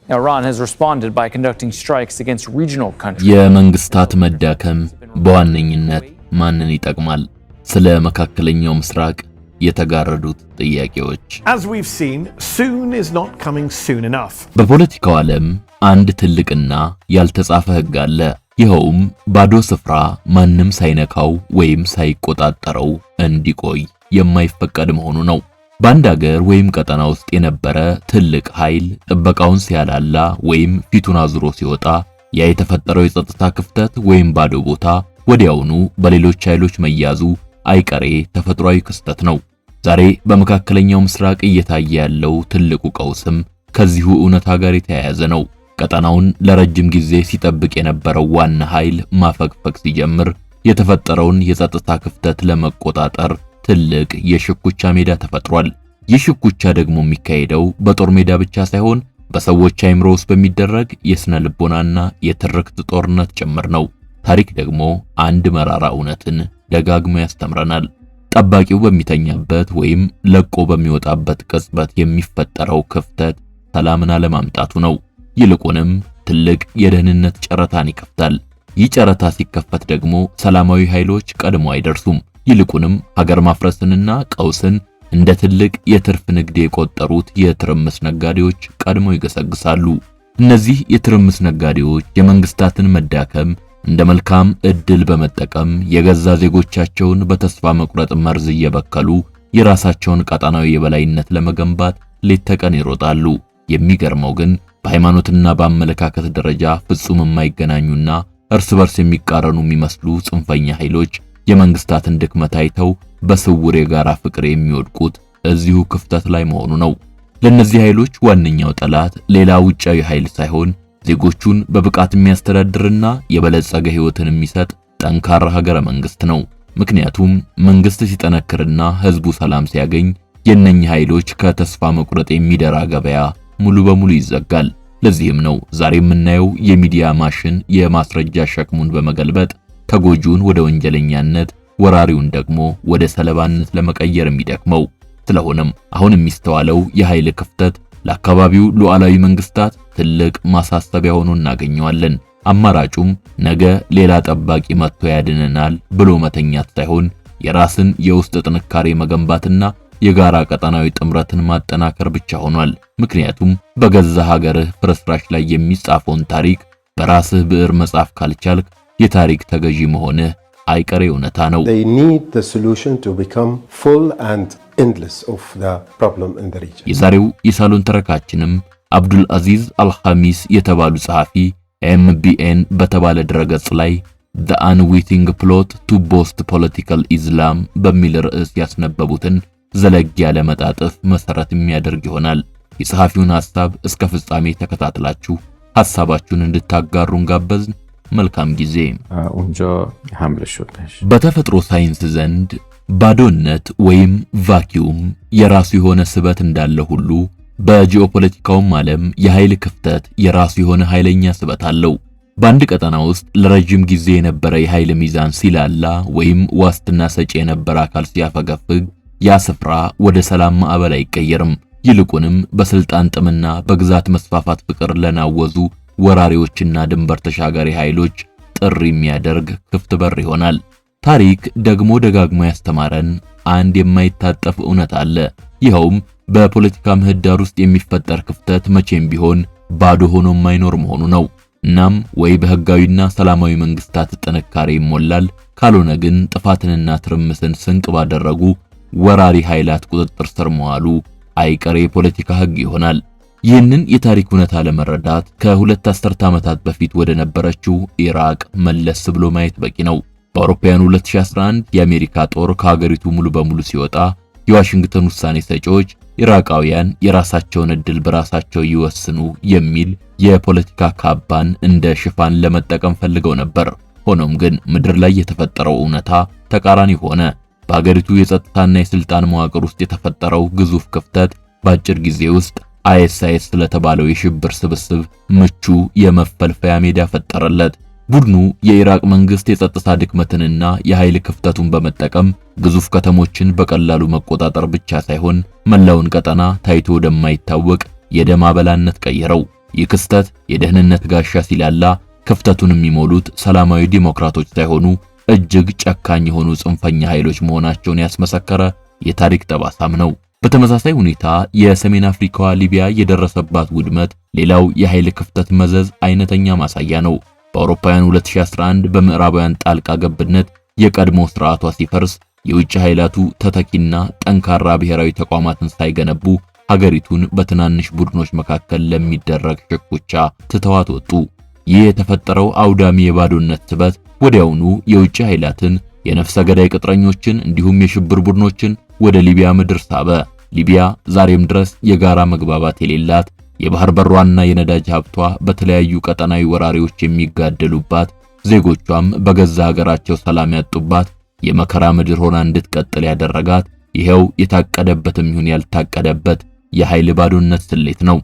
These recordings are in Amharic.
Iran has responded by conducting strikes against regional countries. የመንግስታት መዳከም በዋነኝነት ማንን ይጠቅማል? ስለ መካከለኛው ምስራቅ የተጋረዱት ጥያቄዎች። As we've seen, soon is not coming soon enough. በፖለቲካው ዓለም አንድ ትልቅና ያልተጻፈ ሕግ አለ። ይኸውም ባዶ ስፍራ ማንም ሳይነካው ወይም ሳይቆጣጠረው እንዲቆይ የማይፈቀድ መሆኑ ነው። በአንድ ሀገር ወይም ቀጠና ውስጥ የነበረ ትልቅ ኃይል ጥበቃውን ሲያላላ ወይም ፊቱን አዙሮ ሲወጣ ያ የተፈጠረው የጸጥታ ክፍተት ወይም ባዶ ቦታ ወዲያውኑ በሌሎች ኃይሎች መያዙ አይቀሬ ተፈጥሯዊ ክስተት ነው። ዛሬ በመካከለኛው ምስራቅ እየታየ ያለው ትልቁ ቀውስም ከዚሁ እውነታ ጋር የተያያዘ ነው። ቀጠናውን ለረጅም ጊዜ ሲጠብቅ የነበረው ዋና ኃይል ማፈግፈግ ሲጀምር የተፈጠረውን የጸጥታ ክፍተት ለመቆጣጠር ትልቅ የሽኩቻ ሜዳ ተፈጥሯል። ይህ ሽኩቻ ደግሞ የሚካሄደው በጦር ሜዳ ብቻ ሳይሆን በሰዎች አእምሮ ውስጥ በሚደረግ የስነ ልቦናና የትርክት ጦርነት ጭምር ነው። ታሪክ ደግሞ አንድ መራራ እውነትን ደጋግሞ ያስተምረናል። ጠባቂው በሚተኛበት ወይም ለቆ በሚወጣበት ቅጽበት የሚፈጠረው ክፍተት ሰላምን አለማምጣቱ ነው። ይልቁንም ትልቅ የደህንነት ጨረታን ይከፍታል። ይህ ጨረታ ሲከፈት ደግሞ ሰላማዊ ኃይሎች ቀድሞ አይደርሱም። ይልቁንም ሀገር ማፍረስንና ቀውስን እንደ ትልቅ የትርፍ ንግድ የቆጠሩት የትርምስ ነጋዴዎች ቀድሞ ይገሰግሳሉ። እነዚህ የትርምስ ነጋዴዎች የመንግስታትን መዳከም እንደ መልካም ዕድል በመጠቀም የገዛ ዜጎቻቸውን በተስፋ መቁረጥ መርዝ እየበከሉ የራሳቸውን ቀጣናዊ የበላይነት ለመገንባት ሌት ተቀን ይሮጣሉ። የሚገርመው ግን በሃይማኖትና በአመለካከት ደረጃ ፍጹም የማይገናኙና እርስ በርስ የሚቃረኑ የሚመስሉ ጽንፈኛ ኃይሎች የመንግስታትን ድክመት አይተው በስውር የጋራ ፍቅር የሚወድቁት እዚሁ ክፍተት ላይ መሆኑ ነው። ለነዚህ ኃይሎች ዋነኛው ጠላት ሌላ ውጫዊ ኃይል ሳይሆን ዜጎቹን በብቃት የሚያስተዳድርና የበለጸገ ህይወትን የሚሰጥ ጠንካራ ሀገረ መንግስት ነው። ምክንያቱም መንግስት ሲጠነክርና ህዝቡ ሰላም ሲያገኝ የነኚህ ኃይሎች ከተስፋ መቁረጥ የሚደራ ገበያ ሙሉ በሙሉ ይዘጋል። ለዚህም ነው ዛሬ የምናየው የሚዲያ ማሽን የማስረጃ ሸክሙን በመገልበጥ ተጎጂውን ወደ ወንጀለኛነት ወራሪውን ደግሞ ወደ ሰለባነት ለመቀየር የሚደክመው። ስለሆነም አሁን የሚስተዋለው የኃይል ክፍተት ለአካባቢው ሉዓላዊ መንግስታት ትልቅ ማሳሰቢያ ሆኖ እናገኘዋለን። አማራጩም ነገ ሌላ ጠባቂ መጥቶ ያድነናል ብሎ መተኛት ሳይሆን የራስን የውስጥ ጥንካሬ መገንባትና የጋራ ቀጠናዊ ጥምረትን ማጠናከር ብቻ ሆኗል። ምክንያቱም በገዛ ሀገርህ ፍርስራሽ ላይ የሚጻፈውን ታሪክ በራስህ ብዕር መጻፍ ካልቻልክ የታሪክ ተገዢ መሆንህ አይቀሬ እውነታ ነው። They need the solution to become full and endless of the problem in the region. የዛሬው የሳሎን ተረካችንም አብዱል አዚዝ አልኻሚስ የተባሉ ጸሐፊ MBN በተባለ ድረገጽ ላይ The Unwitting Plot to Boost Political Islam በሚል ርዕስ ያስነበቡትን ዘለግ ያለ መጣጥፍ መሰረት የሚያደርግ ይሆናል። የጸሐፊውን ሐሳብ እስከ ፍጻሜ ተከታትላችሁ ሐሳባችሁን እንድታጋሩን ጋበዝን። መልካም ጊዜ። በተፈጥሮ ሳይንስ ዘንድ ባዶነት ወይም ቫኪዩም የራሱ የሆነ ስበት እንዳለ ሁሉ በጂኦፖለቲካውም ዓለም የኃይል ክፍተት የራሱ የሆነ ኃይለኛ ስበት አለው። በአንድ ቀጠና ውስጥ ለረጅም ጊዜ የነበረ የኃይል ሚዛን ሲላላ ወይም ዋስትና ሰጪ የነበረ አካል ሲያፈገፍግ ያ ስፍራ ወደ ሰላም ማዕበል አይቀየርም። ይልቁንም በስልጣን ጥምና በግዛት መስፋፋት ፍቅር ለናወዙ ወራሪዎችና ድንበር ተሻጋሪ ኃይሎች ጥሪ የሚያደርግ ክፍት በር ይሆናል። ታሪክ ደግሞ ደጋግሞ ያስተማረን አንድ የማይታጠፍ እውነት አለ። ይኸውም በፖለቲካ ምህዳር ውስጥ የሚፈጠር ክፍተት መቼም ቢሆን ባዶ ሆኖ የማይኖር መሆኑ ነው። እናም ወይ በህጋዊና ሰላማዊ መንግስታት ጥንካሬ ይሞላል፣ ካልሆነ ግን ጥፋትንና ትርምስን ስንቅ ባደረጉ ወራሪ ኃይላት ቁጥጥር ስር መዋሉ አይቀሬ የፖለቲካ ህግ ይሆናል። ይህንን የታሪክ እውነታ ለመረዳት ከሁለት አስርተ ዓመታት በፊት ወደ ነበረችው ኢራቅ መለስ ብሎ ማየት በቂ ነው። በአውሮፓውያኑ 2011 የአሜሪካ ጦር ከሀገሪቱ ሙሉ በሙሉ ሲወጣ የዋሽንግተን ውሳኔ ሰጪዎች ኢራቃውያን የራሳቸውን ዕድል በራሳቸው ይወስኑ የሚል የፖለቲካ ካባን እንደ ሽፋን ለመጠቀም ፈልገው ነበር። ሆኖም ግን ምድር ላይ የተፈጠረው እውነታ ተቃራኒ ሆነ። በሀገሪቱ የጸጥታና የስልጣን መዋቅር ውስጥ የተፈጠረው ግዙፍ ክፍተት በአጭር ጊዜ ውስጥ አይኤስአይኤስ ስለተባለው የሽብር ስብስብ ምቹ የመፈልፈያ ሜዳ ፈጠረለት። ቡድኑ የኢራቅ መንግስት የጸጥታ ድክመትንና የኃይል ክፍተቱን በመጠቀም ግዙፍ ከተሞችን በቀላሉ መቆጣጠር ብቻ ሳይሆን መላውን ቀጠና ታይቶ ወደማይታወቅ የደም አበላነት ቀየረው። ይህ ክስተት የደህንነት ጋሻ ሲላላ ክፍተቱን የሚሞሉት ሰላማዊ ዲሞክራቶች ሳይሆኑ እጅግ ጨካኝ የሆኑ ጽንፈኛ ኃይሎች መሆናቸውን ያስመሰከረ የታሪክ ጠባሳም ነው። በተመሳሳይ ሁኔታ የሰሜን አፍሪካዋ ሊቢያ የደረሰባት ውድመት ሌላው የኃይል ክፍተት መዘዝ አይነተኛ ማሳያ ነው። በአውሮፓውያን 2011 በምዕራባውያን ጣልቃ ገብነት የቀድሞ ስርዓቷ ሲፈርስ የውጭ ኃይላቱ ተተኪና ጠንካራ ብሔራዊ ተቋማትን ሳይገነቡ ሀገሪቱን በትናንሽ ቡድኖች መካከል ለሚደረግ ሽኩቻ ትተዋት ወጡ። ይህ የተፈጠረው አውዳሚ የባዶነት ስበት ወዲያውኑ የውጭ ኃይላትን፣ የነፍሰ ገዳይ ቅጥረኞችን እንዲሁም የሽብር ቡድኖችን ወደ ሊቢያ ምድር ሳበ። ሊቢያ ዛሬም ድረስ የጋራ መግባባት የሌላት፣ የባህር በሯና የነዳጅ ሀብቷ በተለያዩ ቀጠናዊ ወራሪዎች የሚጋደሉባት፣ ዜጎቿም በገዛ ሀገራቸው ሰላም ያጡባት የመከራ ምድር ሆና እንድትቀጥል ያደረጋት ይሄው የታቀደበትም ይሁን ያልታቀደበት የኃይል ባዶነት ስሌት ነው።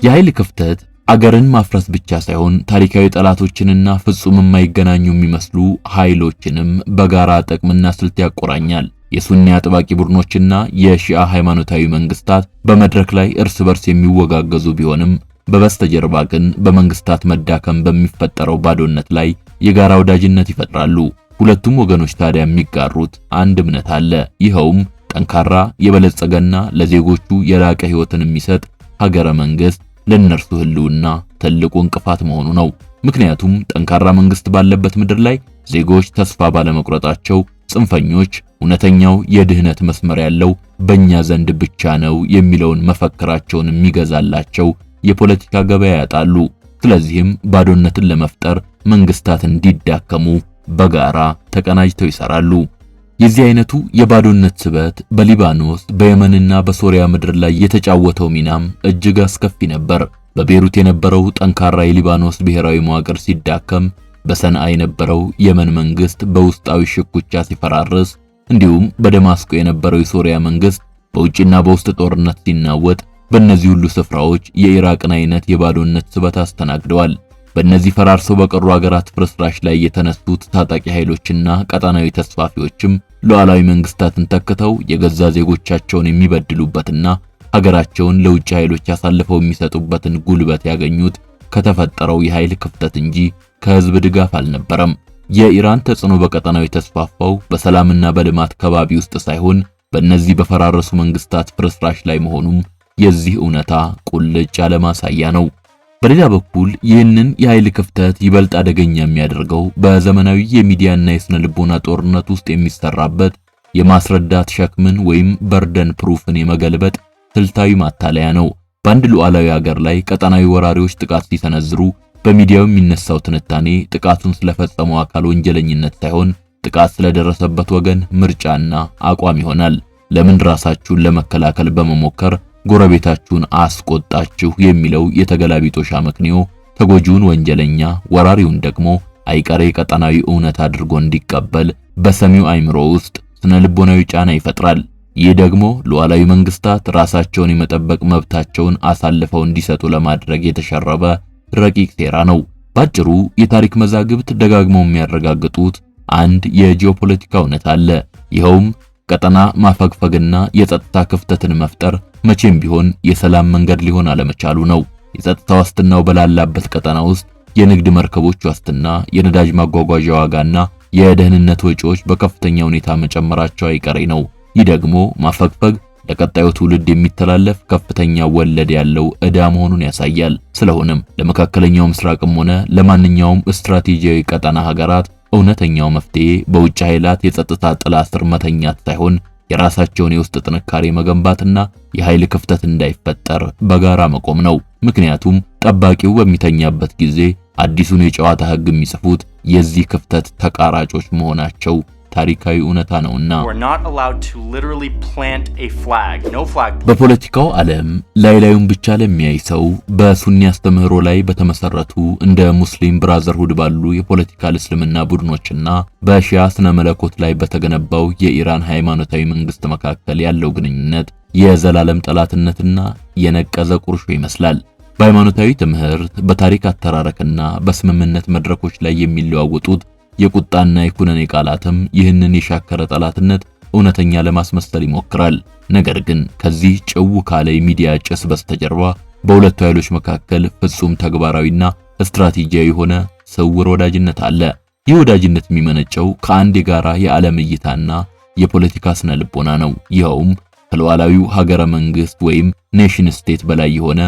የኃይል ክፍተት አገርን ማፍረስ ብቻ ሳይሆን ታሪካዊ ጠላቶችንና ፍጹም የማይገናኙ የሚመስሉ ኃይሎችንም በጋራ ጥቅምና ስልት ያቆራኛል። የሱኒ አጥባቂ ቡድኖችና የሺአ ሃይማኖታዊ መንግስታት በመድረክ ላይ እርስ በርስ የሚወጋገዙ ቢሆንም በበስተጀርባ ግን በመንግስታት መዳከም በሚፈጠረው ባዶነት ላይ የጋራ ወዳጅነት ይፈጥራሉ። ሁለቱም ወገኖች ታዲያ የሚጋሩት አንድ እምነት አለ። ይኸውም ጠንካራ የበለጸገና ለዜጎቹ የላቀ ህይወትን የሚሰጥ ሀገረ መንግስት ለነርሱ ህልውና ትልቁ እንቅፋት መሆኑ ነው። ምክንያቱም ጠንካራ መንግስት ባለበት ምድር ላይ ዜጎች ተስፋ ባለመቁረጣቸው ጽንፈኞች እውነተኛው የድህነት መስመር ያለው በእኛ ዘንድ ብቻ ነው የሚለውን መፈክራቸውን የሚገዛላቸው የፖለቲካ ገበያ ያጣሉ። ስለዚህም ባዶነትን ለመፍጠር መንግስታት እንዲዳከሙ በጋራ ተቀናጅተው ይሰራሉ። የዚህ አይነቱ የባዶነት ስበት በሊባኖስ በየመንና በሶሪያ ምድር ላይ የተጫወተው ሚናም እጅግ አስከፊ ነበር። በቤሩት የነበረው ጠንካራ የሊባኖስ ብሔራዊ መዋቅር ሲዳከም፣ በሰንዓ የነበረው የመን መንግስት በውስጣዊ ሽኩቻ ሲፈራርስ፣ እንዲሁም በደማስቆ የነበረው የሶሪያ መንግስት በውጭና በውስጥ ጦርነት ሲናወጥ፣ በእነዚህ ሁሉ ስፍራዎች የኢራቅን አይነት የባዶነት ስበት አስተናግደዋል። በእነዚህ ፈራርሰው በቀሩ ሀገራት ፍርስራሽ ላይ የተነሱት ታጣቂ ኃይሎችና ቀጣናዊ ተስፋፊዎችም ሉዓላዊ መንግስታትን ተክተው የገዛ ዜጎቻቸውን የሚበድሉበትና ሀገራቸውን ለውጭ ኃይሎች ያሳልፈው የሚሰጡበትን ጉልበት ያገኙት ከተፈጠረው የኃይል ክፍተት እንጂ ከህዝብ ድጋፍ አልነበረም። የኢራን ተጽዕኖ በቀጠናው የተስፋፋው በሰላምና በልማት ከባቢ ውስጥ ሳይሆን በእነዚህ በፈራረሱ መንግስታት ፍርስራሽ ላይ መሆኑም የዚህ እውነታ ቁልጭ ያለ ማሳያ ነው። በሌላ በኩል ይህንን የኃይል ክፍተት ይበልጥ አደገኛ የሚያደርገው በዘመናዊ የሚዲያና የስነ ልቦና ጦርነት ውስጥ የሚሰራበት የማስረዳት ሸክምን ወይም በርደን ፕሩፍን የመገልበጥ ስልታዊ ማታለያ ነው። በአንድ ሉዓላዊ ሀገር ላይ ቀጠናዊ ወራሪዎች ጥቃት ሲሰነዝሩ በሚዲያው የሚነሳው ትንታኔ ጥቃቱን ስለፈጸመው አካል ወንጀለኝነት ሳይሆን ጥቃት ስለደረሰበት ወገን ምርጫና አቋም ይሆናል። ለምን ራሳችሁን ለመከላከል በመሞከር ጎረቤታችሁን አስቆጣችሁ የሚለው የተገላቢጦሽ አመክንዮ ተጎጂውን ወንጀለኛ፣ ወራሪውን ደግሞ አይቀሬ ቀጠናዊ እውነት አድርጎ እንዲቀበል በሰሚው አይምሮ ውስጥ ስነ ልቦናዊ ጫና ይፈጥራል። ይህ ደግሞ ሉዓላዊ መንግስታት ራሳቸውን የመጠበቅ መብታቸውን አሳልፈው እንዲሰጡ ለማድረግ የተሸረበ ረቂቅ ሴራ ነው። ባጭሩ የታሪክ መዛግብት ደጋግመው የሚያረጋግጡት አንድ የጂኦፖለቲካ እውነት አለ። ይኸውም ቀጠና ማፈግፈግና የጸጥታ ክፍተትን መፍጠር መቼም ቢሆን የሰላም መንገድ ሊሆን አለመቻሉ ነው። የጸጥታ ዋስትናው በላላበት ቀጠና ውስጥ የንግድ መርከቦች ዋስትና፣ የነዳጅ ማጓጓዣ ዋጋና የደህንነት ወጪዎች በከፍተኛ ሁኔታ መጨመራቸው አይቀሬ ነው። ይህ ደግሞ ማፈግፈግ ለቀጣዩ ትውልድ የሚተላለፍ ከፍተኛ ወለድ ያለው ዕዳ መሆኑን ያሳያል። ስለሆነም ለመካከለኛው ምስራቅም ሆነ ለማንኛውም ስትራቴጂያዊ ቀጠና ሀገራት እውነተኛው መፍትሄ በውጭ ኃይላት የጸጥታ ጥላ ስር መተኛት ሳይሆን የራሳቸውን የውስጥ ጥንካሬ መገንባትና የኃይል ክፍተት እንዳይፈጠር በጋራ መቆም ነው። ምክንያቱም ጠባቂው በሚተኛበት ጊዜ አዲሱን የጨዋታ ሕግ የሚጽፉት የዚህ ክፍተት ተቃራጮች መሆናቸው ታሪካዊ እውነታ ነውና። በፖለቲካው ዓለም ላይላዩን ብቻ ለሚያይ ሰው በሱኒ አስተምህሮ ላይ በተመሰረቱ እንደ ሙስሊም ብራዘርሁድ ባሉ የፖለቲካ እስልምና ቡድኖችና በሺያ ስነ መለኮት ላይ በተገነባው የኢራን ሃይማኖታዊ መንግስት መካከል ያለው ግንኙነት የዘላለም ጠላትነትና የነቀዘ ቁርሾ ይመስላል። በሃይማኖታዊ ትምህርት፣ በታሪክ አተራረክና በስምምነት መድረኮች ላይ የሚለዋወጡት የቁጣና የኩነኔ ቃላትም ይህንን የሻከረ ጠላትነት እውነተኛ ለማስመሰል ይሞክራል። ነገር ግን ከዚህ ጭው ካለ የሚዲያ ጭስ በስተጀርባ በሁለቱ ኃይሎች መካከል ፍጹም ተግባራዊና ስትራቴጂያዊ የሆነ ስውር ወዳጅነት አለ። ይህ ወዳጅነት የሚመነጨው ከአንድ የጋራ የዓለም እይታና የፖለቲካ ስነ ልቦና ነው። ይኸውም ከሉዓላዊው ሀገረ መንግስት ወይም ኔሽን ስቴት በላይ የሆነ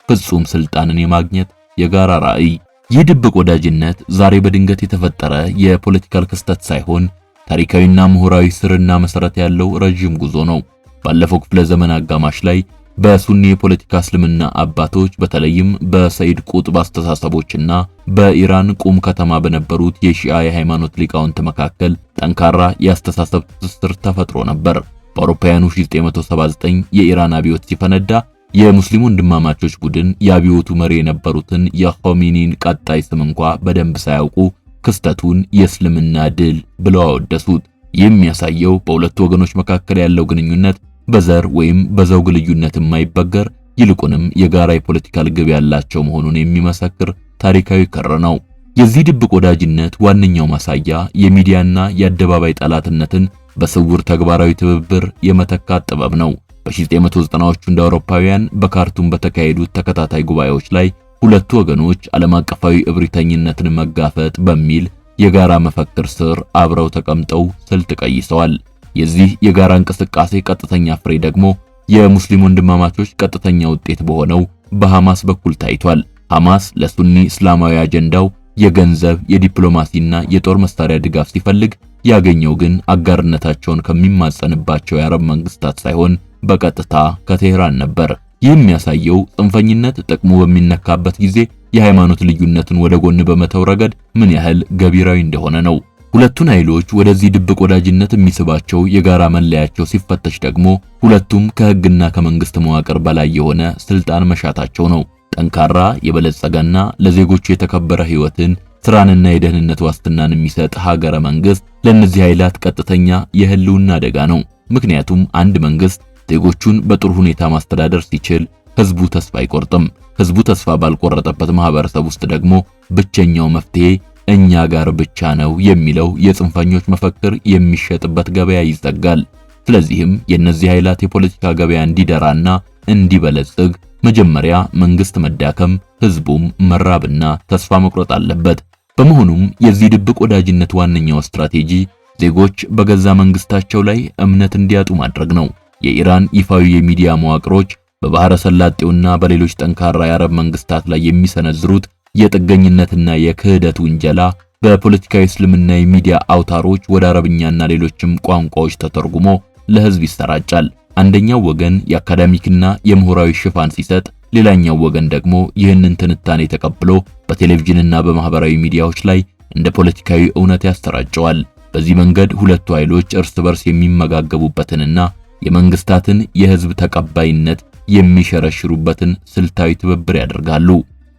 ፍጹም ስልጣንን የማግኘት የጋራ ራዕይ። ይህ ድብቅ ወዳጅነት ዛሬ በድንገት የተፈጠረ የፖለቲካል ክስተት ሳይሆን ታሪካዊና ምሁራዊ ስርና መሰረት ያለው ረጅም ጉዞ ነው። ባለፈው ክፍለ ዘመን አጋማሽ ላይ በሱኒ የፖለቲካ እስልምና አባቶች በተለይም በሰይድ ቁጥብ አስተሳሰቦችና በኢራን ቁም ከተማ በነበሩት የሺዓ የሃይማኖት ሊቃውንት መካከል ጠንካራ የአስተሳሰብ ትስስር ተፈጥሮ ነበር። በአውሮፓውያኑ 1979 የኢራን አብዮት ሲፈነዳ የሙስሊም ወንድማማቾች ቡድን የአብዮቱ መሪ የነበሩትን የኾሜኒን ቀጣይ ስም እንኳ በደንብ ሳያውቁ ክስተቱን የእስልምና ድል ብለው አወደሱት። የሚያሳየው በሁለቱ ወገኖች መካከል ያለው ግንኙነት በዘር ወይም በዘውግ ልዩነት የማይበገር ይልቁንም የጋራ የፖለቲካል ግብ ያላቸው መሆኑን የሚመሰክር ታሪካዊ ክር ነው። የዚህ ድብቅ ወዳጅነት ዋነኛው ማሳያ የሚዲያና የአደባባይ ጠላትነትን በስውር ተግባራዊ ትብብር የመተካት ጥበብ ነው። በ1990ዎቹ እንደ አውሮፓውያን በካርቱም በተካሄዱት ተከታታይ ጉባኤዎች ላይ ሁለቱ ወገኖች ዓለም አቀፋዊ እብሪተኝነትን መጋፈጥ በሚል የጋራ መፈክር ስር አብረው ተቀምጠው ስልት ቀይሰዋል። የዚህ የጋራ እንቅስቃሴ ቀጥተኛ ፍሬ ደግሞ የሙስሊም ወንድማማቾች ቀጥተኛ ውጤት በሆነው በሐማስ በኩል ታይቷል። ሐማስ ለሱኒ እስላማዊ አጀንዳው የገንዘብ የዲፕሎማሲና የጦር መሳሪያ ድጋፍ ሲፈልግ ያገኘው ግን አጋርነታቸውን ከሚማጸንባቸው የአረብ መንግስታት ሳይሆን በቀጥታ ከቴህራን ነበር። ይህ የሚያሳየው ጽንፈኝነት ጥቅሙ በሚነካበት ጊዜ የሃይማኖት ልዩነትን ወደ ጎን በመተው ረገድ ምን ያህል ገቢራዊ እንደሆነ ነው። ሁለቱን ኃይሎች ወደዚህ ድብቅ ወዳጅነት የሚስባቸው የጋራ መለያቸው ሲፈተሽ ደግሞ ሁለቱም ከህግና ከመንግስት መዋቅር በላይ የሆነ ስልጣን መሻታቸው ነው። ጠንካራ የበለጸገና ለዜጎቹ የተከበረ ህይወትን ስራንና የደህንነት ዋስትናን የሚሰጥ ሀገረ መንግስት ለነዚህ ኃይላት ቀጥተኛ የህልውና አደጋ ነው። ምክንያቱም አንድ መንግስት ዜጎቹን በጥሩ ሁኔታ ማስተዳደር ሲችል ህዝቡ ተስፋ አይቆርጥም። ህዝቡ ተስፋ ባልቆረጠበት ማህበረሰብ ውስጥ ደግሞ ብቸኛው መፍትሄ እኛ ጋር ብቻ ነው የሚለው የጽንፈኞች መፈክር የሚሸጥበት ገበያ ይዘጋል። ስለዚህም የነዚህ ኃይላት የፖለቲካ ገበያ እንዲደራና እንዲበለጽግ መጀመሪያ መንግስት መዳከም፣ ህዝቡም መራብና ተስፋ መቁረጥ አለበት። በመሆኑም የዚህ ድብቅ ወዳጅነት ዋነኛው ስትራቴጂ ዜጎች በገዛ መንግስታቸው ላይ እምነት እንዲያጡ ማድረግ ነው። የኢራን ይፋዊ የሚዲያ መዋቅሮች በባህረ ሰላጤውና በሌሎች ጠንካራ የአረብ መንግስታት ላይ የሚሰነዝሩት የጥገኝነትና የክህደት ውንጀላ በፖለቲካዊ እስልምና የሚዲያ አውታሮች ወደ አረብኛና ሌሎችም ቋንቋዎች ተተርጉሞ ለህዝብ ይሰራጫል። አንደኛው ወገን የአካዳሚክና የምሁራዊ ሽፋን ሲሰጥ፣ ሌላኛው ወገን ደግሞ ይህንን ትንታኔ ተቀብሎ በቴሌቪዥንና በማህበራዊ ሚዲያዎች ላይ እንደ ፖለቲካዊ እውነት ያሰራጨዋል። በዚህ መንገድ ሁለቱ ኃይሎች እርስ በርስ የሚመጋገቡበትንና የመንግስታትን የህዝብ ተቀባይነት የሚሸረሽሩበትን ስልታዊ ትብብር ያደርጋሉ።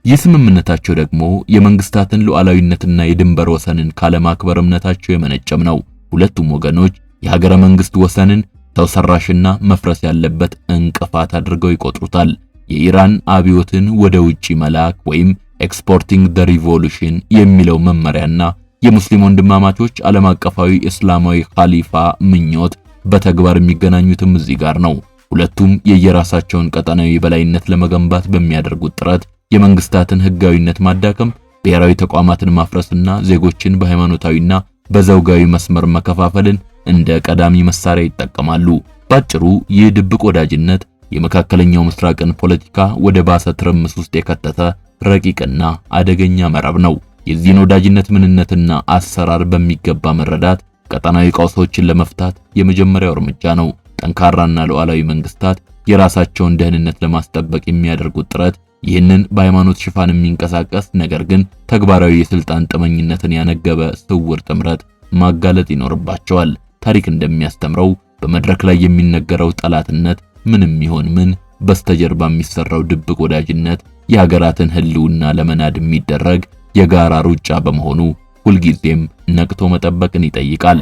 ይህ ስምምነታቸው ደግሞ የመንግስታትን ሉዓላዊነትና የድንበር ወሰንን ካለማክበር እምነታቸው የመነጨም ነው። ሁለቱም ወገኖች የሀገረ መንግስት ወሰንን ሰው ሰራሽና መፍረስ ያለበት እንቅፋት አድርገው ይቆጥሩታል። የኢራን አብዮትን ወደ ውጪ መላክ ወይም ኤክስፖርቲንግ ዘ ሪቮሉሽን የሚለው መመሪያና የሙስሊም ወንድማማቾች ዓለም አቀፋዊ እስላማዊ ኻሊፋ ምኞት በተግባር የሚገናኙትም እዚህ ጋር ነው። ሁለቱም የየራሳቸውን ቀጠናዊ በላይነት ለመገንባት በሚያደርጉት ጥረት የመንግስታትን ህጋዊነት ማዳከም፣ ብሔራዊ ተቋማትን ማፍረስና ዜጎችን በሃይማኖታዊና በዘውጋዊ መስመር መከፋፈልን እንደ ቀዳሚ መሳሪያ ይጠቀማሉ። ባጭሩ ይህ ድብቅ ወዳጅነት የመካከለኛው ምስራቅን ፖለቲካ ወደ ባሰ ትርምስ ውስጥ የከተተ ረቂቅና አደገኛ መረብ ነው። የዚህን ወዳጅነት ምንነትና አሰራር በሚገባ መረዳት ቀጠናዊ ቀውሶችን ለመፍታት የመጀመሪያው እርምጃ ነው። ጠንካራና ሉዓላዊ መንግስታት የራሳቸውን ደህንነት ለማስጠበቅ የሚያደርጉት ጥረት ይህንን በሃይማኖት ሽፋን የሚንቀሳቀስ ነገር ግን ተግባራዊ የስልጣን ጥመኝነትን ያነገበ ስውር ጥምረት ማጋለጥ ይኖርባቸዋል። ታሪክ እንደሚያስተምረው በመድረክ ላይ የሚነገረው ጠላትነት ምንም ይሆን ምን በስተጀርባ የሚሰራው ድብቅ ወዳጅነት የሀገራትን ህልውና ለመናድ የሚደረግ የጋራ ሩጫ በመሆኑ ሁልጊዜም ነቅቶ መጠበቅን ይጠይቃል።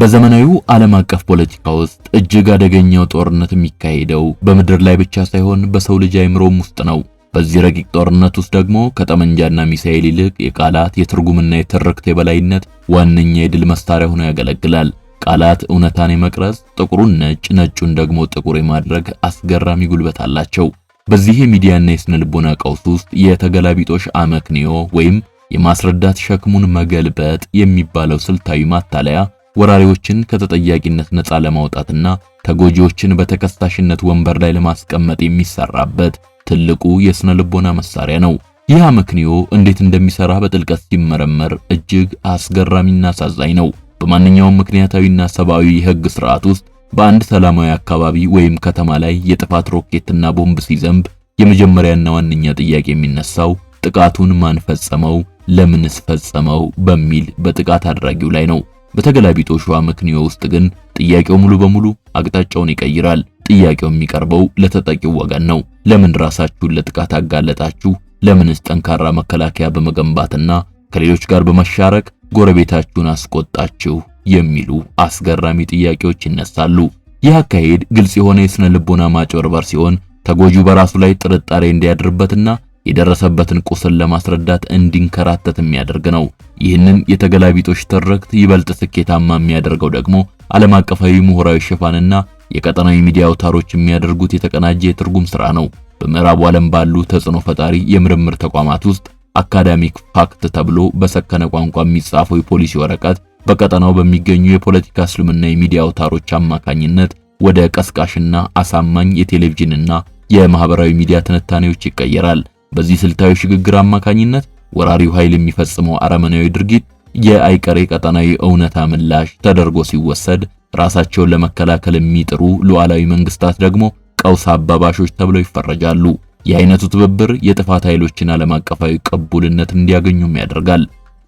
በዘመናዊው ዓለም አቀፍ ፖለቲካ ውስጥ እጅግ አደገኛው ጦርነት የሚካሄደው በምድር ላይ ብቻ ሳይሆን በሰው ልጅ አይምሮም ውስጥ ነው። በዚህ ረቂቅ ጦርነት ውስጥ ደግሞ ከጠመንጃና ሚሳኤል ይልቅ የቃላት የትርጉምና የትርክት የበላይነት ዋነኛ የድል መሳሪያ ሆኖ ያገለግላል። ቃላት እውነታን የመቅረጽ ጥቁሩን ነጭ ነጩን ደግሞ ጥቁር የማድረግ አስገራሚ ጉልበት አላቸው። በዚህ የሚዲያና የስነ ልቦና ቀውስ ውስጥ የተገላቢጦሽ አመክንዮ ወይም የማስረዳት ሸክሙን መገልበጥ የሚባለው ስልታዊ ማታለያ ወራሪዎችን ከተጠያቂነት ነፃ ለማውጣትና ተጎጂዎችን በተከሳሽነት ወንበር ላይ ለማስቀመጥ የሚሰራበት ትልቁ የስነ ልቦና መሳሪያ ነው። ይህ አመክንዮ እንዴት እንደሚሰራ በጥልቀት ሲመረመር እጅግ አስገራሚና አሳዛኝ ነው። በማንኛውም ምክንያታዊና ሰብአዊ የህግ ስርዓት ውስጥ በአንድ ሰላማዊ አካባቢ ወይም ከተማ ላይ የጥፋት ሮኬትና ቦምብ ሲዘንብ የመጀመሪያና ዋነኛ ጥያቄ የሚነሳው ጥቃቱን ማን ፈጸመው፣ ለምንስ ፈጸመው በሚል በጥቃት አድራጊው ላይ ነው። በተገላቢጦሹ አመክንዮ ውስጥ ግን ጥያቄው ሙሉ በሙሉ አቅጣጫውን ይቀይራል። ጥያቄው የሚቀርበው ለተጠቂው ወገን ነው። ለምን ራሳችሁን ለጥቃት አጋለጣችሁ? ለምንስ ጠንካራ መከላከያ በመገንባትና ከሌሎች ጋር በመሻረክ ጎረቤታችሁን አስቆጣችሁ? የሚሉ አስገራሚ ጥያቄዎች ይነሳሉ። ይህ አካሄድ ግልጽ የሆነ የስነ ልቦና ማጭበርበር ሲሆን ተጎጂው በራሱ ላይ ጥርጣሬ እንዲያድርበትና የደረሰበትን ቁስል ለማስረዳት እንዲንከራተት የሚያደርግ ነው። ይህንን የተገላቢጦሽ ትርክት ይበልጥ ስኬታማ የሚያደርገው ደግሞ ዓለም አቀፋዊ ምሁራዊ ሽፋንና የቀጠናዊ ሚዲያ አውታሮች የሚያደርጉት የተቀናጀ የትርጉም ሥራ ነው። በምዕራቡ ዓለም ባሉ ተጽዕኖ ፈጣሪ የምርምር ተቋማት ውስጥ አካዳሚክ ፋክት ተብሎ በሰከነ ቋንቋ የሚጻፈው የፖሊሲ ወረቀት በቀጠናው በሚገኙ የፖለቲካ እስልምና የሚዲያ አውታሮች አማካኝነት ወደ ቀስቃሽና አሳማኝ የቴሌቪዥንና የማህበራዊ ሚዲያ ትንታኔዎች ይቀየራል። በዚህ ስልታዊ ሽግግር አማካኝነት ወራሪው ኃይል የሚፈጽመው አረመናዊ ድርጊት የአይቀሬ ቀጠናዊ እውነታ ምላሽ ተደርጎ ሲወሰድ፣ ራሳቸውን ለመከላከል የሚጥሩ ሉዓላዊ መንግስታት ደግሞ ቀውስ አባባሾች ተብለው ይፈረጃሉ። የአይነቱ ትብብር የጥፋት ኃይሎችን ዓለም አቀፋዊ ቅቡልነት እንዲያገኙም ያደርጋል።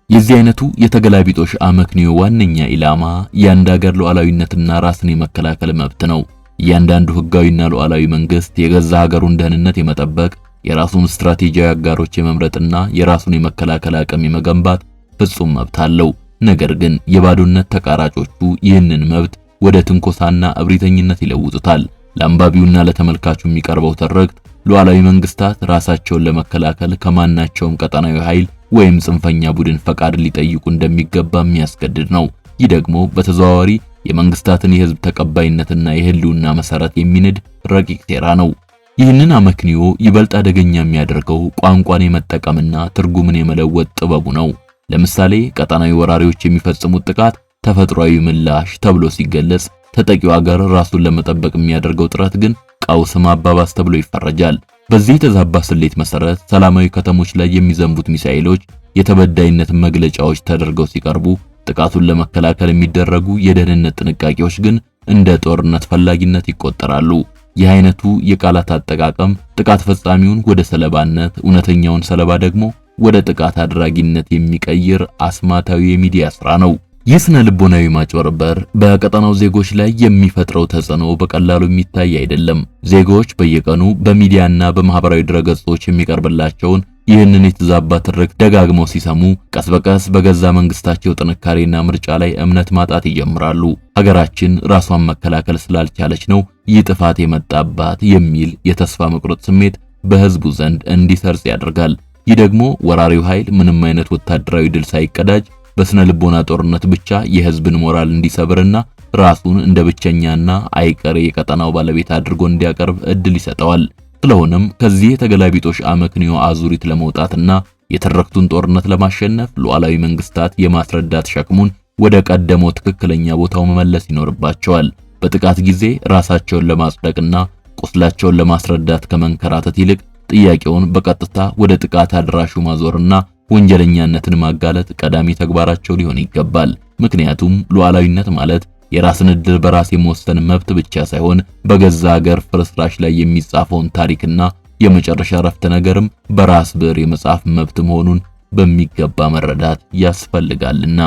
የዚህ አይነቱ የተገላቢጦሽ አመክንዮ ዋነኛ ኢላማ የአንድ ሀገር ሉዓላዊነትና ራስን የመከላከል መብት ነው። እያንዳንዱ ህጋዊና ሉዓላዊ መንግስት የገዛ ሀገሩን ደህንነት የመጠበቅ የራሱን ስትራቴጂያዊ አጋሮች የመምረጥና የራሱን የመከላከል አቅም የመገንባት ፍጹም መብት አለው። ነገር ግን የባዶነት ተቃራጮቹ ይህንን መብት ወደ ትንኮሳና እብሪተኝነት ይለውጡታል። ለአንባቢውና ለተመልካቹ የሚቀርበው ትርክት ሉዓላዊ መንግስታት ራሳቸውን ለመከላከል ከማናቸውም ቀጠናዊ ኃይል ወይም ጽንፈኛ ቡድን ፈቃድ ሊጠይቁ እንደሚገባ የሚያስገድድ ነው። ይህ ደግሞ በተዘዋዋሪ የመንግስታትን የህዝብ ተቀባይነትና የህልውና መሰረት የሚንድ ረቂቅ ሴራ ነው። ይህንን አመክንዮ ይበልጥ አደገኛ የሚያደርገው ቋንቋን የመጠቀምና ትርጉምን የመለወጥ ጥበቡ ነው። ለምሳሌ ቀጠናዊ ወራሪዎች የሚፈጽሙት ጥቃት ተፈጥሯዊ ምላሽ ተብሎ ሲገለጽ፣ ተጠቂው ሀገር ራሱን ለመጠበቅ የሚያደርገው ጥረት ግን ቀውስ ማባባስ ተብሎ ይፈረጃል። በዚህ የተዛባ ስሌት መሰረት ሰላማዊ ከተሞች ላይ የሚዘንቡት ሚሳኤሎች የተበዳይነት መግለጫዎች ተደርገው ሲቀርቡ፣ ጥቃቱን ለመከላከል የሚደረጉ የደህንነት ጥንቃቄዎች ግን እንደ ጦርነት ፈላጊነት ይቆጠራሉ። ይህ አይነቱ የቃላት አጠቃቀም ጥቃት ፈጻሚውን ወደ ሰለባነት፣ እውነተኛውን ሰለባ ደግሞ ወደ ጥቃት አድራጊነት የሚቀይር አስማታዊ የሚዲያ ስራ ነው። ይህ ስነ ልቦናዊ ማጭበርበር በቀጠናው ዜጎች ላይ የሚፈጥረው ተጽዕኖ በቀላሉ የሚታይ አይደለም። ዜጎች በየቀኑ በሚዲያና በማህበራዊ ድረገጾች የሚቀርብላቸውን ይህንን የተዛባ ትርክት ደጋግመው ሲሰሙ ቀስ በቀስ በገዛ መንግስታቸው ጥንካሬና ምርጫ ላይ እምነት ማጣት ይጀምራሉ። ሀገራችን ራሷን መከላከል ስላልቻለች ነው ይህ ጥፋት የመጣባት የሚል የተስፋ መቁረጥ ስሜት በህዝቡ ዘንድ እንዲሰርጽ ያደርጋል። ይህ ደግሞ ወራሪው ኃይል ምንም አይነት ወታደራዊ ድል ሳይቀዳጅ በስነ ልቦና ጦርነት ብቻ የህዝብን ሞራል እንዲሰብርና ራሱን እንደ ብቸኛና አይቀሬ የቀጠናው ባለቤት አድርጎ እንዲያቀርብ እድል ይሰጠዋል። ስለሆነም ከዚህ የተገላቢጦሽ አመክንዮ አዙሪት ለመውጣትና የተረክቱን ጦርነት ለማሸነፍ ሉዓላዊ መንግስታት የማስረዳት ሸክሙን ወደ ቀደመው ትክክለኛ ቦታው መመለስ ይኖርባቸዋል። በጥቃት ጊዜ ራሳቸውን ለማጽደቅና ቁስላቸውን ለማስረዳት ከመንከራተት ይልቅ ጥያቄውን በቀጥታ ወደ ጥቃት አድራሹ ማዞርና ወንጀለኛነትን ማጋለጥ ቀዳሚ ተግባራቸው ሊሆን ይገባል። ምክንያቱም ሉዓላዊነት ማለት የራስን ዕድል በራስ የመወሰን መብት ብቻ ሳይሆን በገዛ ሀገር ፍርስራሽ ላይ የሚጻፈውን ታሪክና የመጨረሻ ረፍተ ነገርም በራስ ብዕር የመጻፍ መብት መሆኑን በሚገባ መረዳት ያስፈልጋልና።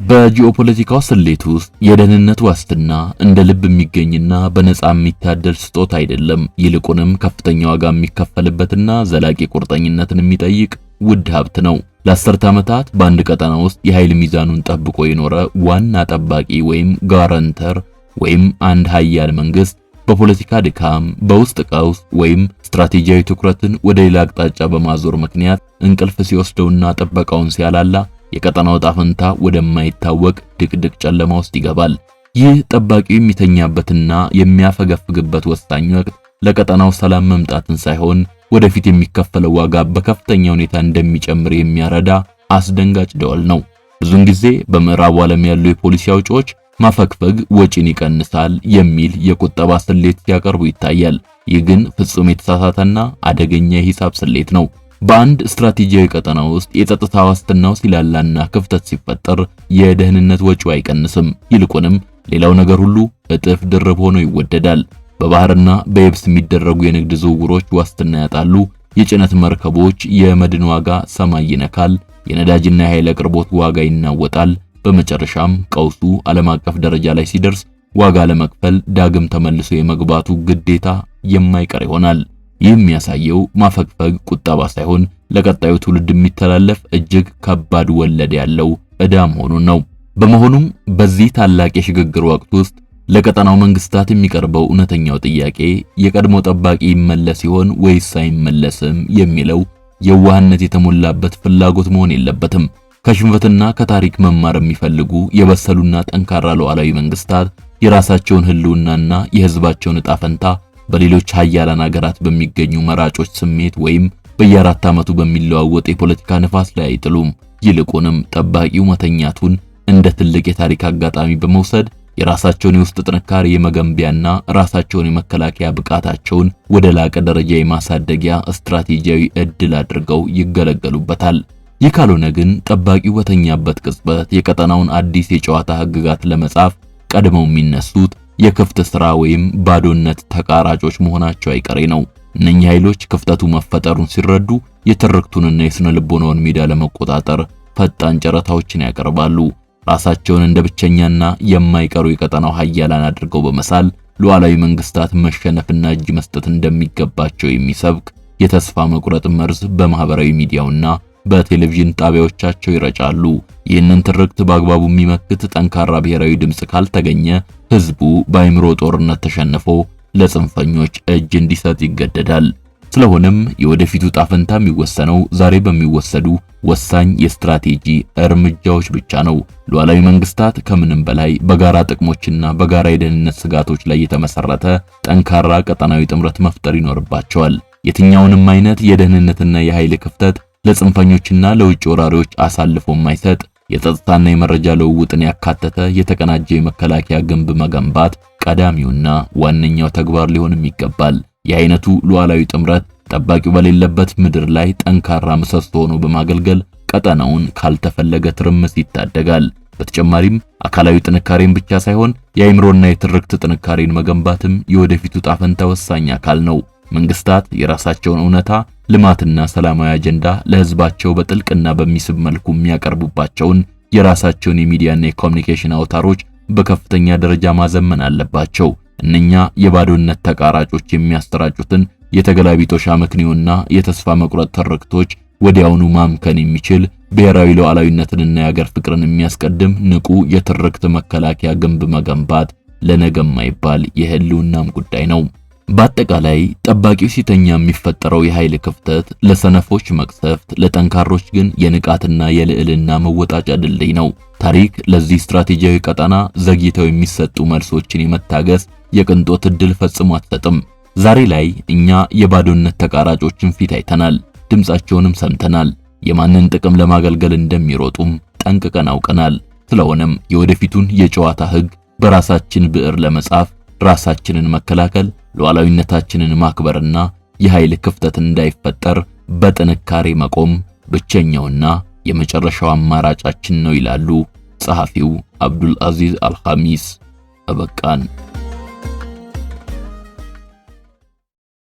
በጂኦፖለቲካው ስሌት ውስጥ የደህንነት ዋስትና እንደ ልብ የሚገኝና በነጻ የሚታደል ስጦታ አይደለም። ይልቁንም ከፍተኛ ዋጋ የሚከፈልበትና ዘላቂ ቁርጠኝነትን የሚጠይቅ ውድ ሀብት ነው። ለአስርተ ዓመታት በአንድ ቀጠና ውስጥ የኃይል ሚዛኑን ጠብቆ የኖረ ዋና ጠባቂ ወይም ጋራንተር ወይም አንድ ኃያል መንግስት በፖለቲካ ድካም፣ በውስጥ ቀውስ ወይም ስትራቴጂያዊ ትኩረትን ወደ ሌላ አቅጣጫ በማዞር ምክንያት እንቅልፍ ሲወስደውና ጥበቃውን ሲያላላ የቀጠናው ዕጣ ፈንታ ወደማይታወቅ ድቅድቅ ጨለማ ውስጥ ይገባል። ይህ ጠባቂው የሚተኛበትና የሚያፈገፍግበት ወሳኝ ወቅት ለቀጠናው ሰላም መምጣትን ሳይሆን ወደፊት የሚከፈለው ዋጋ በከፍተኛ ሁኔታ እንደሚጨምር የሚያረዳ አስደንጋጭ ደወል ነው። ብዙውን ጊዜ በምዕራቡ ዓለም ያሉ የፖሊሲ አውጪዎች ማፈግፈግ ወጪን ይቀንሳል የሚል የቁጠባ ስሌት ሲያቀርቡ ይታያል። ይህ ግን ፍጹም የተሳሳተና አደገኛ የሂሳብ ስሌት ነው። በአንድ ስትራቴጂያዊ ቀጠና ውስጥ የጸጥታ ዋስትናው ሲላላና ክፍተት ሲፈጠር የደህንነት ወጪው አይቀንስም። ይልቁንም ሌላው ነገር ሁሉ እጥፍ ድርብ ሆኖ ይወደዳል። በባህርና በየብስ የሚደረጉ የንግድ ዝውውሮች ዋስትና ያጣሉ። የጭነት መርከቦች የመድን ዋጋ ሰማይ ይነካል። የነዳጅና የኃይል አቅርቦት ዋጋ ይናወጣል። በመጨረሻም ቀውሱ ዓለም አቀፍ ደረጃ ላይ ሲደርስ ዋጋ ለመክፈል ዳግም ተመልሶ የመግባቱ ግዴታ የማይቀር ይሆናል። ይህ የሚያሳየው ማፈግፈግ ቁጠባ ሳይሆን ለቀጣዩ ትውልድ የሚተላለፍ እጅግ ከባድ ወለድ ያለው ዕዳ መሆኑን ነው። በመሆኑም በዚህ ታላቅ የሽግግር ወቅት ውስጥ ለቀጠናው መንግስታት የሚቀርበው እውነተኛው ጥያቄ የቀድሞ ጠባቂ ይመለስ ይሆን ወይስ አይመለስም የሚለው የዋህነት የተሞላበት ፍላጎት መሆን የለበትም። ከሽንፈትና ከታሪክ መማር የሚፈልጉ የበሰሉና ጠንካራ ሉዓላዊ መንግስታት የራሳቸውን ህልውናና የህዝባቸውን ዕጣ ፈንታ በሌሎች ሀያላን ሀገራት በሚገኙ መራጮች ስሜት ወይም በየአራት ዓመቱ በሚለዋወጥ የፖለቲካ ንፋስ ላይ አይጥሉም። ይልቁንም ጠባቂው መተኛቱን እንደ ትልቅ የታሪክ አጋጣሚ በመውሰድ የራሳቸውን የውስጥ ጥንካሬ የመገንቢያና ራሳቸውን የመከላከያ ብቃታቸውን ወደ ላቀ ደረጃ የማሳደጊያ ስትራቴጂያዊ ዕድል አድርገው ይገለገሉበታል። ይህ ካልሆነ ግን ጠባቂው በተኛበት ቅጽበት የቀጠናውን አዲስ የጨዋታ ህግጋት ለመጻፍ ቀድመው የሚነሱት የክፍት ስራ ወይም ባዶነት ተቃራጮች መሆናቸው አይቀሬ ነው። እነኚህ ኃይሎች ክፍተቱ መፈጠሩን ሲረዱ የትርክቱንና የስነ ልቦናውን ሜዳ ለመቆጣጠር ፈጣን ጨረታዎችን ያቀርባሉ። ራሳቸውን እንደ ብቸኛና የማይቀሩ የቀጠናው ሀያላን አድርገው በመሳል ሉዓላዊ መንግስታት መሸነፍና እጅ መስጠት እንደሚገባቸው የሚሰብክ የተስፋ መቁረጥ መርዝ በማህበራዊ ሚዲያውና በቴሌቪዥን ጣቢያዎቻቸው ይረጫሉ። ይህንን ትርክት በአግባቡ የሚመክት ጠንካራ ብሔራዊ ድምጽ ካልተገኘ ህዝቡ በአይምሮ ጦርነት ተሸንፎ ለጽንፈኞች እጅ እንዲሰጥ ይገደዳል። ስለሆነም የወደፊቱ ጣፈንታ የሚወሰነው ዛሬ በሚወሰዱ ወሳኝ የስትራቴጂ እርምጃዎች ብቻ ነው። ሉዓላዊ መንግስታት ከምንም በላይ በጋራ ጥቅሞችና በጋራ የደህንነት ስጋቶች ላይ የተመሰረተ ጠንካራ ቀጠናዊ ጥምረት መፍጠር ይኖርባቸዋል። የትኛውንም አይነት የደህንነትና የኃይል ክፍተት ለጽንፈኞችና ለውጭ ወራሪዎች አሳልፎ የማይሰጥ የጸጥታና የመረጃ ልውውጥን ያካተተ የተቀናጀ የመከላከያ ግንብ መገንባት ቀዳሚውና ዋነኛው ተግባር ሊሆንም ይገባል። የአይነቱ ሉዓላዊ ጥምረት ጠባቂው በሌለበት ምድር ላይ ጠንካራ ምሰሶ ሆኖ በማገልገል ቀጠናውን ካልተፈለገ ትርምስ ይታደጋል። በተጨማሪም አካላዊ ጥንካሬን ብቻ ሳይሆን የአይምሮና የትርክት ጥንካሬን መገንባትም የወደፊቱ ጣፈንታ ወሳኝ አካል ነው። መንግስታት የራሳቸውን እውነታ፣ ልማትና ሰላማዊ አጀንዳ ለህዝባቸው በጥልቅና በሚስብ መልኩ የሚያቀርቡባቸውን የራሳቸውን የሚዲያና የኮሙኒኬሽን አውታሮች በከፍተኛ ደረጃ ማዘመን አለባቸው። እነኛ የባዶነት ተቃራጮች የሚያስተራጩትን የተገላቢጦሽ አመክንዮና የተስፋ መቁረጥ ትርክቶች ወዲያውኑ ማምከን የሚችል ብሔራዊ ሉዓላዊነትንና የሀገር ፍቅርን የሚያስቀድም ንቁ የትርክት መከላከያ ግንብ መገንባት ለነገ የማይባል የህልውናም ጉዳይ ነው። በአጠቃላይ ጠባቂው ሲተኛ የሚፈጠረው የኃይል ክፍተት ለሰነፎች መቅሰፍት፣ ለጠንካሮች ግን የንቃትና የልዕልና መወጣጫ ድልድይ ነው። ታሪክ ለዚህ ስትራቴጂያዊ ቀጠና ዘግይተው የሚሰጡ መልሶችን የመታገስ የቅንጦት ዕድል ፈጽሞ አትሰጥም። ዛሬ ላይ እኛ የባዶነት ተቃራጮችን ፊት አይተናል፣ ድምጻቸውንም ሰምተናል። የማንን ጥቅም ለማገልገል እንደሚሮጡም ጠንቅቀን አውቀናል። ስለሆነም የወደፊቱን የጨዋታ ህግ በራሳችን ብዕር ለመጻፍ ራሳችንን መከላከል፣ ሉዓላዊነታችንን ማክበርና የኃይል ክፍተት እንዳይፈጠር በጥንካሬ መቆም ብቸኛውና የመጨረሻው አማራጫችን ነው ይላሉ ጸሐፊው አብዱል አዚዝ አልኻሚስ። አበቃን።